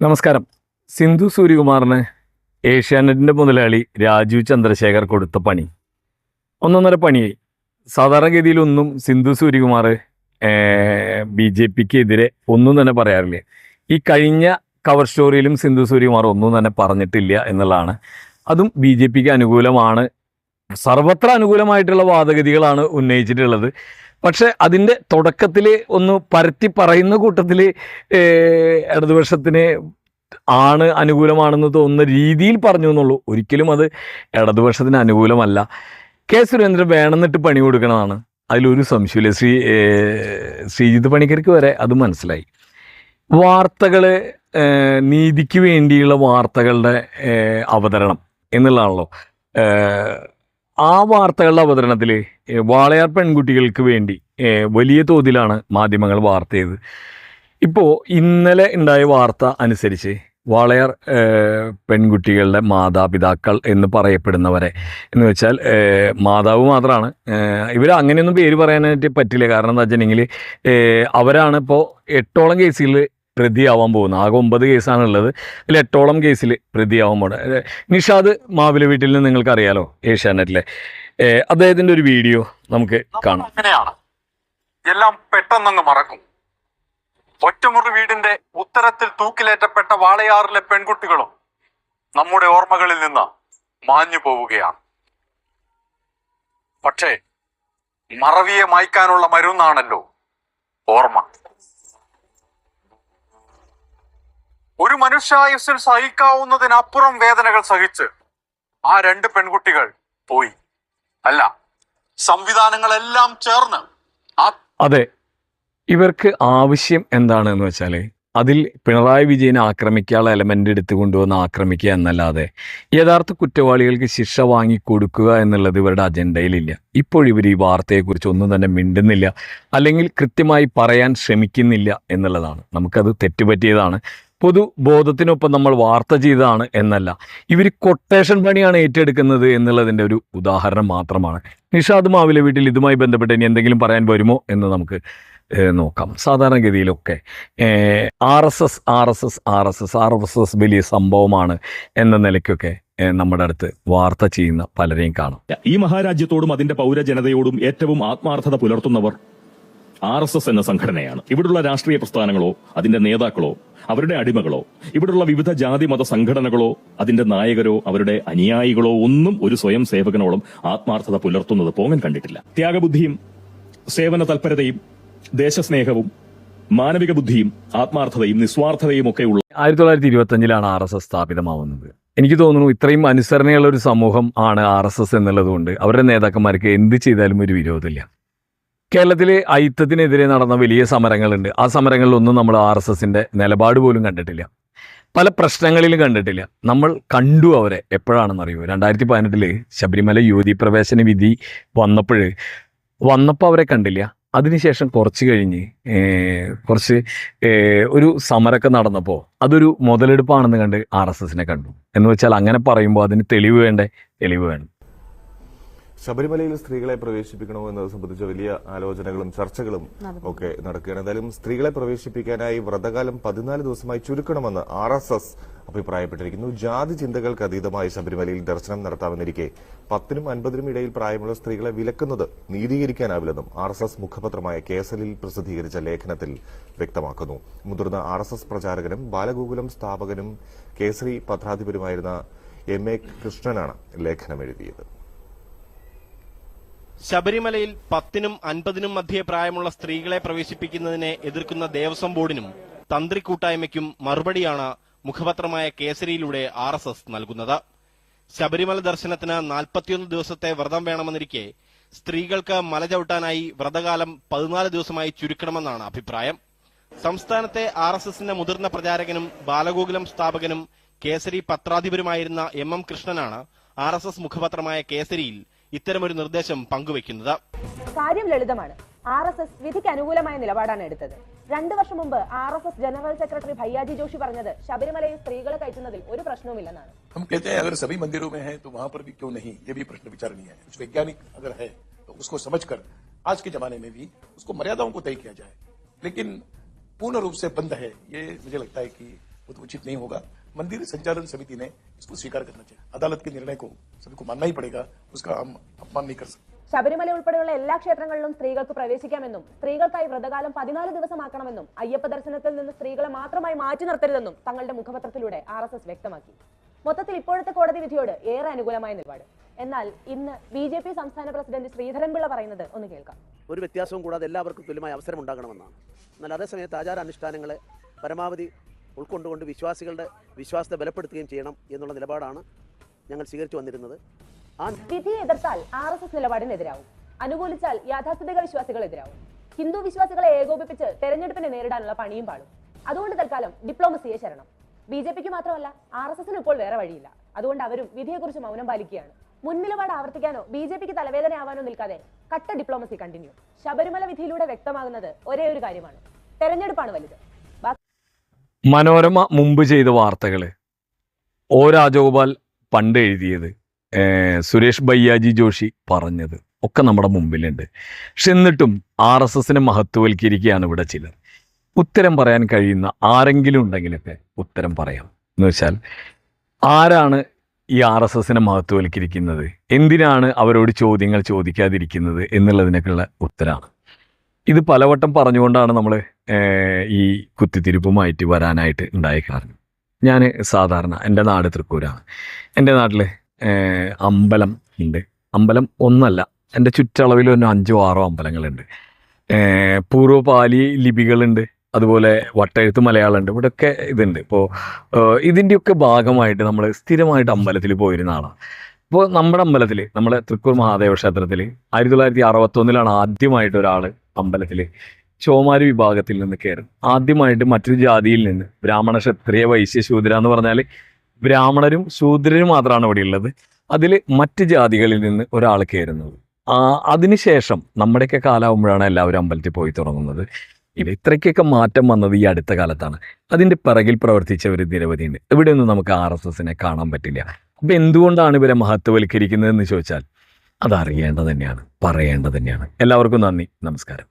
നമസ്കാരം. സിന്ധു സൂര്യകുമാറിന് ഏഷ്യാനെറ്റിൻ്റെ മുതലാളി രാജീവ് ചന്ദ്രശേഖർ കൊടുത്ത പണി ഒന്നൊന്നര പണിയായി. സാധാരണഗതിയിലൊന്നും സിന്ധു സൂര്യകുമാർ BJPക്ക് എതിരെ ഒന്നും തന്നെ പറയാറില്ല. ഈ കഴിഞ്ഞ കവർ സ്റ്റോറിയിലും സിന്ധു സൂര്യകുമാർ ഒന്നും തന്നെ പറഞ്ഞിട്ടില്ല എന്നുള്ളതാണ്. അതും BJPക്ക് അനുകൂലമാണ്. സർവത്ര അനുകൂലമായിട്ടുള്ള വാദഗതികളാണ് ഉന്നയിച്ചിട്ടുള്ളത്. പക്ഷെ അതിൻ്റെ തുടക്കത്തിൽ ഒന്ന് പരത്തി പറയുന്ന കൂട്ടത്തിൽ ഇടതുപക്ഷത്തിന് അനുകൂലമാണെന്ന് തോന്നുന്ന രീതിയിൽ പറഞ്ഞു എന്നുള്ളൂ. ഒരിക്കലും അത് ഇടതുപക്ഷത്തിന് അനുകൂലമല്ല. കെ സുരേന്ദ്രൻ വേണമെന്നിട്ട് പണി കൊടുക്കണതാണ്, അതിലൊരു സംശയമില്ല. ശ്രീജിത്ത് പണിക്കർക്ക് വരെ അത് മനസ്സിലായി. വാർത്തകൾ, നീതിക്ക് വേണ്ടിയുള്ള വാർത്തകളുടെ അവതരണം എന്നുള്ളതാണല്ലോ. ആ വാർത്തകളുടെ അവതരണത്തിൽ വാളയാർ പെൺകുട്ടികൾക്ക് വേണ്ടി വലിയ തോതിലാണ് മാധ്യമങ്ങൾ വാർത്ത ചെയ്തത്. ഇപ്പോൾ ഇന്നലെ ഉണ്ടായ വാർത്ത അനുസരിച്ച് വാളയാർ പെൺകുട്ടികളുടെ മാതാപിതാക്കൾ എന്ന് പറയപ്പെടുന്നവരെ, എന്ന് വെച്ചാൽ മാതാവ് മാത്രമാണ് ഇവർ, അങ്ങനെയൊന്നും പേര് പറയാനായിട്ട് പറ്റില്ല. കാരണം എന്താ വെച്ചിട്ടുണ്ടെങ്കിൽ അവരാണ് ഇപ്പോൾ 8ഓളം കേസിൽ പ്രതിയാവാൻ പോകുന്നത്. ആകെ 9 കേസാണുള്ളത്. അതിൽ 8ഓളം കേസിൽ പ്രതിയാവാൻ പോകുന്നത്. നിഷാദ് മാവില വീട്ടിൽ നിന്ന് നിങ്ങൾക്കറിയാലോ, ഏഷ്യാനെറ്റിലെ. അദ്ദേഹത്തിൻ്റെ ഒരു വീഡിയോ നമുക്ക് കാണാം. അങ്ങനെയാണ് എല്ലാം പെട്ടെന്നങ്ങ് മറക്കും. ഒറ്റമുറി വീടിന്റെ ഉത്തരത്തിൽ തൂക്കിലേറ്റപ്പെട്ട വാളയാറിലെ പെൺകുട്ടികളും നമ്മുടെ ഓർമ്മകളിൽ നിന്ന് മാഞ്ഞു പോവുകയാണ്. പക്ഷേ മറവിയെ മായ്ക്കാനുള്ള മരുന്നാണല്ലോ ഓർമ്മ. ഒരു മനുഷ്യായുസ്സിൽ സഹിക്കാവുന്നതിനപ്പുറം വേദനകൾ സഹിച്ച് ആ 2 പെൺകുട്ടികൾ പോയി. അല്ല, സംവിധാനങ്ങളെല്ലാം ചേർന്ന് അതെ, ഇവർക്ക് ആവശ്യം എന്താണെന്ന് വെച്ചാൽ അതിൽ പിണറായി വിജയനെ ആക്രമിക്കാനുള്ള എലമെൻ്റ് എടുത്തു കൊണ്ടുവന്ന് ആക്രമിക്കുക എന്നല്ലാതെ യഥാർത്ഥ കുറ്റവാളികൾക്ക് ശിക്ഷ വാങ്ങിക്കൊടുക്കുക എന്നുള്ളത് ഇവരുടെ അജണ്ടയിലില്ല. ഇപ്പോഴിവർ ഈ വാർത്തയെക്കുറിച്ച് ഒന്നും തന്നെ മിണ്ടുന്നില്ല, അല്ലെങ്കിൽ കൃത്യമായി പറയാൻ ശ്രമിക്കുന്നില്ല എന്നുള്ളതാണ്. നമുക്കത് തെറ്റുപറ്റിയതാണ്. പൊതുബോധത്തിനൊപ്പം നമ്മൾ വാർത്ത ചെയ്തതാണ് എന്നല്ല, ഇവർ കൊട്ടേഷൻ പണിയാണ് ഏറ്റെടുക്കുന്നത് എന്നുള്ളതിൻ്റെ ഒരു ഉദാഹരണം മാത്രമാണ്. നിഷാദ് മാവിലെ വീട്ടിൽ ഇതുമായി ബന്ധപ്പെട്ട് ഇനി എന്തെങ്കിലും പറയാൻ വരുമോ എന്ന് നമുക്ക് നോക്കാം. സാധാരണഗതിയിലൊക്കെ RSS വലിയ സംഭവമാണ് എന്ന നിലയ്ക്കൊക്കെ നമ്മുടെ അടുത്ത് വാർത്ത ചെയ്യുന്ന പലരെയും കാണാം. ഈ മഹാരാജ്യത്തോടും അതിന്റെ പൗരജനതയോടും ഏറ്റവും ആത്മാർത്ഥത പുലർത്തുന്നവർ RSS എന്ന സംഘടനയാണ്. ഇവിടുള്ള രാഷ്ട്രീയ പ്രസ്ഥാനങ്ങളോ അതിന്റെ നേതാക്കളോ അവരുടെ അടിമകളോ ഇവിടുള്ള വിവിധ ജാതി മത സംഘടനകളോ അതിന്റെ നായകരോ അവരുടെ അനുയായികളോ ഒന്നും ഒരു സ്വയം സേവകനോളം ആത്മാർത്ഥത പുലർത്തുന്നത് പോങ്ങൻ കണ്ടിട്ടില്ല. ത്യാഗബുദ്ധിയും സേവന തൽപരതയും ദേശസ്നേഹവും മാനവിക ബുദ്ധിയും ആത്മാർത്ഥതയും നിസ്വാർത്ഥതയും ഒക്കെയുള്ള 1925 RSS സ്ഥാപിതമാവുന്നത്. എനിക്ക് തോന്നുന്നു ഇത്രയും അനുസരണയുള്ള ഒരു സമൂഹം ആണ് RSS എന്നുള്ളതുകൊണ്ട് അവരുടെ നേതാക്കന്മാർക്ക് എന്ത് ചെയ്താലും ഒരു വിരോധമില്ല. കേരളത്തിൽ അയിത്തത്തിനെതിരെ നടന്ന വലിയ സമരങ്ങളുണ്ട്. ആ സമരങ്ങളിലൊന്നും നമ്മൾ RSSന്റെ നിലപാട് പോലും കണ്ടിട്ടില്ല. പല പ്രശ്നങ്ങളിലും കണ്ടിട്ടില്ല. നമ്മൾ കണ്ടു അവരെ എപ്പോഴാണെന്നറിയുമോ? 2018 ശബരിമല യുവതീ പ്രവേശന വിധി വന്നപ്പോൾ അവരെ കണ്ടില്ല. അതിനുശേഷം കുറച്ച് കഴിഞ്ഞ് ഒരു സമരമൊക്കെ നടന്നപ്പോൾ അതൊരു മുതലെടുപ്പാണെന്ന് കണ്ട് RSSനെ കണ്ടു. എന്ന് വെച്ചാൽ അങ്ങനെ പറയുമ്പോൾ അതിന് തെളിവ് വേണം. ശബരിമലയിൽ സ്ത്രീകളെ പ്രവേശിപ്പിക്കണോ എന്നത് സംബന്ധിച്ച വലിയ ആലോചനകളും ചർച്ചകളും ഒക്കെ നടക്കുകയാണ്. എന്തായാലും സ്ത്രീകളെ പ്രവേശിപ്പിക്കാനായി വ്രതകാലം 14 ദിവസമായി ചുരുക്കണമെന്ന് RSS അഭിപ്രായപ്പെട്ടിരിക്കുന്നു. ജാതി ചിന്തകൾക്ക് അതീതമായി ശബരിമലയിൽ ദർശനം നടത്താമെന്നിരിക്കെ 10നും 50നും ഇടയിൽ പ്രായമുള്ള സ്ത്രീകളെ വിലക്കുന്നത് നീതീകരിക്കാനാവില്ലെന്നും RSS മുഖപത്രമായ കേസലിൽ പ്രസിദ്ധീകരിച്ച ലേഖനത്തിൽ വ്യക്തമാക്കുന്നു. മുതിർന്ന RSS പ്രചാരകനും ബാലഗോകുലം സ്ഥാപകനും കേസരി പത്രാധിപരുമായിരുന്ന MA കൃഷ്ണനാണ് ലേഖനം എഴുതിയത്. ശബരിമലയിൽ 10നും 50നും മധ്യേ പ്രായമുള്ള സ്ത്രീകളെ പ്രവേശിപ്പിക്കുന്നതിനെ എതിർക്കുന്ന ദേവസ്വം ബോർഡിനും തന്ത്രി കൂട്ടായ്മയ്ക്കും മറുപടിയാണ് മുഖപത്രമായ കേസരിയിലൂടെ RSS നൽകുന്നത്. ശബരിമല ദർശനത്തിന് 41 ദിവസത്തെ വ്രതം വേണമെന്നിരിക്കെ സ്ത്രീകൾക്ക് മല ചവിട്ടാനായി വ്രതകാലം 14 ദിവസമായി ചുരുക്കണമെന്നാണ് അഭിപ്രായം. സംസ്ഥാനത്തെ RSSന്റെ മുതിർന്ന പ്രചാരകനും ബാലഗോകുലം സ്ഥാപകനും കേസരി പത്രാധിപരുമായിരുന്ന MM കൃഷ്ണനാണ് RSS മുഖപത്രമായ കേസരിയിൽ ഇത്തരമൊരു നിർദ്ദേശം പങ്കുവയ്ക്കുന്നത്. കാര്യം ലളിതമാണ്. RSS വിധിക്ക് അനുകൂലമായ നിലപാടാണ് എടുത്തത്. 2 വർഷം മുമ്പ് RSS general secretary Bhaiyyaji Joshi പറഞ്ഞത് ശബരിമലയിൽ സ്ത്രീകളെ കയറ്റുന്നതിൽ ഒരു പ്രശ്നവുമില്ലെന്നാണ്. हम कहते हैं अगर सभी मंदिरों में है तो वहां पर भी क्यों नहीं, ये भी प्रश्न विचारणीय है. कुछ वैज्ञानिक अगर है तो उसको समझकर आज के जमाने में भी उसको मर्यादाओं को तय किया जाए, लेकिन पूर्ण रूप से बंद है ये मुझे लगता है कि वो तो उचित नहीं होगा। मंदिर संचालन समिति ने इसको स्वीकार करना चाहिए। अदालत के निर्णय को सभी को मानना ही पड़ेगा, उसका हम अपमान नहीं कर सकते। ശബരിമല ഉൾപ്പെടെയുള്ള എല്ലാ ക്ഷേത്രങ്ങളിലും സ്ത്രീകൾക്ക് പ്രവേശിക്കാമെന്നും സ്ത്രീകൾക്കായി വ്രതകാലം 14 ദിവസമാക്കണമെന്നും അയ്യപ്പ ദർശനത്തിൽ നിന്ന് സ്ത്രീകളെ മാത്രമായി മാറ്റി നിർത്തരുതെന്നും തങ്ങളുടെ മുഖപത്രത്തിലൂടെ RSS വ്യക്തമാക്കി. മൊത്തത്തിൽ ഇപ്പോഴത്തെ കോടതി വിധിയോട് ഏറെ അനുകൂലമായ നിലപാട്. എന്നാൽ ഇന്ന് BJP സംസ്ഥാന പ്രസിഡന്റ് ശ്രീധരൻപിള്ള പറയുന്നത് ഒന്ന് കേൾക്കാം. ഒരു വ്യത്യാസവും കൂടാതെ എല്ലാവർക്കും തുല്യമായ അവസരം ഉണ്ടാകണമെന്നാണ്. എന്നാൽ അതേസമയത്ത് ആചാരാനുഷ്ഠാനങ്ങളെ പരമാവധി ഉൾക്കൊണ്ടുകൊണ്ട് വിശ്വാസികളുടെ വിശ്വാസത്തെ ബലപ്പെടുത്തുകയും ചെയ്യണം എന്നുള്ള നിലപാടാണ് ഞങ്ങൾ സ്വീകരിച്ചു വന്നിരുന്നത്. വിധിയെ എതിർത്താൽ RSS നിലപാടിനെതിരാവും, അനുകൂലിച്ചാൽ യാഥാസ്ഥിതിക വിശ്വാസികൾ എതിരാവും. ഹിന്ദു വിശ്വാസികളെ ഏകോപിപ്പിച്ച് തെരഞ്ഞെടുപ്പിനെ നേരിടാനുള്ള പണിയും പാടും. അതുകൊണ്ട് തൽക്കാലം ഡിപ്ലോമസിയെ ശരണം. BJPക്ക് മാത്രമല്ല RSSന് ഇപ്പോൾ വേറെ വഴിയില്ല. അതുകൊണ്ട് അവരും വിധിയെക്കുറിച്ച് മൗനം പാലിക്കുകയാണ്. മുൻനിലപാട് ആവർത്തിക്കാനോ BJPക്ക് തലവേദനയാവാനോ നിൽക്കാതെ കട്ട ഡിപ്ലോമസി കണ്ടിന്യൂ. ശബരിമല വിധിയിലൂടെ വ്യക്തമാകുന്നത് ഒരേ ഒരു കാര്യമാണ്, തെരഞ്ഞെടുപ്പാണ് വലുത്. മനോരമ മുമ്പ് ചെയ്ത വാർത്തകൾ, O രാജഗോപാൽ പണ്ട് എഴുതിയത്, സുരേഷ് ഭയ്യാജി ജോഷി പറഞ്ഞത് ഒക്കെ നമ്മുടെ മുമ്പിലുണ്ട്. പക്ഷെ എന്നിട്ടും RSSനെ മഹത്വവൽക്കരിക്കുകയാണ് ഇവിടെ ചിലർ. ഉത്തരം പറയാൻ കഴിയുന്ന ആരെങ്കിലും ഉണ്ടെങ്കിലൊക്കെ ഉത്തരം പറയാം. എന്ന് വെച്ചാൽ ആരാണ് ഈ RSSനെ മഹത്വവൽക്കരിക്കുന്നത്, എന്തിനാണ് അവരോട് ചോദ്യങ്ങൾ ചോദിക്കാതിരിക്കുന്നത് എന്നുള്ളതിനൊക്കെയുള്ള ഉത്തരമാണ്. ഇത് പലവട്ടം പറഞ്ഞുകൊണ്ടാണ് നമ്മൾ ഈ കുത്തിത്തിരിപ്പുമായിട്ട് വരാനായിട്ട് ഉണ്ടായ കാരണം. ഞാൻ സാധാരണ എൻ്റെ നാട് തൃക്കൂരാണ്. എൻ്റെ നാട്ടിൽ അമ്പലം ഉണ്ട്. അമ്പലം ഒന്നല്ല, എൻ്റെ ചുറ്റളവിൽ ഒരു 5 or 6 അമ്പലങ്ങളുണ്ട്. പൂർവ്വപാലി ലിപികളുണ്ട്, അതുപോലെ വട്ടെഴുത്ത് മലയാളമുണ്ട്. ഇവിടെയൊക്കെ ഇതുണ്ട്. ഇപ്പോൾ ഇതിൻ്റെയൊക്കെ ഭാഗമായിട്ട് നമ്മൾ സ്ഥിരമായിട്ട് അമ്പലത്തിൽ പോയിരുന്ന ആളാണ്. ഇപ്പോൾ നമ്മുടെ അമ്പലത്തിൽ, നമ്മുടെ തൃക്കൂർ മഹാദേവ ക്ഷേത്രത്തിൽ 1961 ആദ്യമായിട്ട് ഒരാൾ അമ്പലത്തിൽ ചോമാരി വിഭാഗത്തിൽ നിന്ന് കയറും. ആദ്യമായിട്ട് മറ്റൊരു ജാതിയിൽ നിന്ന്, ബ്രാഹ്മണ, ക്ഷത്രിയ, വൈശ്യ, ശൂദ്ര എന്ന് പറഞ്ഞാൽ ബ്രാഹ്മണരും ശൂദ്രരും മാത്രമാണ് ഇവിടെ ഉള്ളത്. അതിൽ മറ്റ് ജാതികളിൽ നിന്ന് ഒരാൾ കയറുന്നത്. അതിനുശേഷം നമ്മുടെയൊക്കെ കാലമാകുമ്പോഴാണ് എല്ലാവരും അമ്പലത്തിൽ പോയി തുടങ്ങുന്നത്. ഇത്രയ്ക്കൊക്കെ മാറ്റം വന്നത് ഈ അടുത്ത കാലത്താണ്. അതിൻ്റെ പിറകിൽ പ്രവർത്തിച്ചവർ നിരവധിയുണ്ട്. ഇവിടെയൊന്നും നമുക്ക് RSSനെ കാണാൻ പറ്റില്ല. അപ്പം എന്തുകൊണ്ടാണ് ഇവരെ മഹത്വവൽക്കരിക്കുന്നതെന്ന് ചോദിച്ചാൽ അതറിയേണ്ടത് തന്നെയാണ്, പറയേണ്ടത് തന്നെയാണ്. എല്ലാവർക്കും നന്ദി, നമസ്കാരം.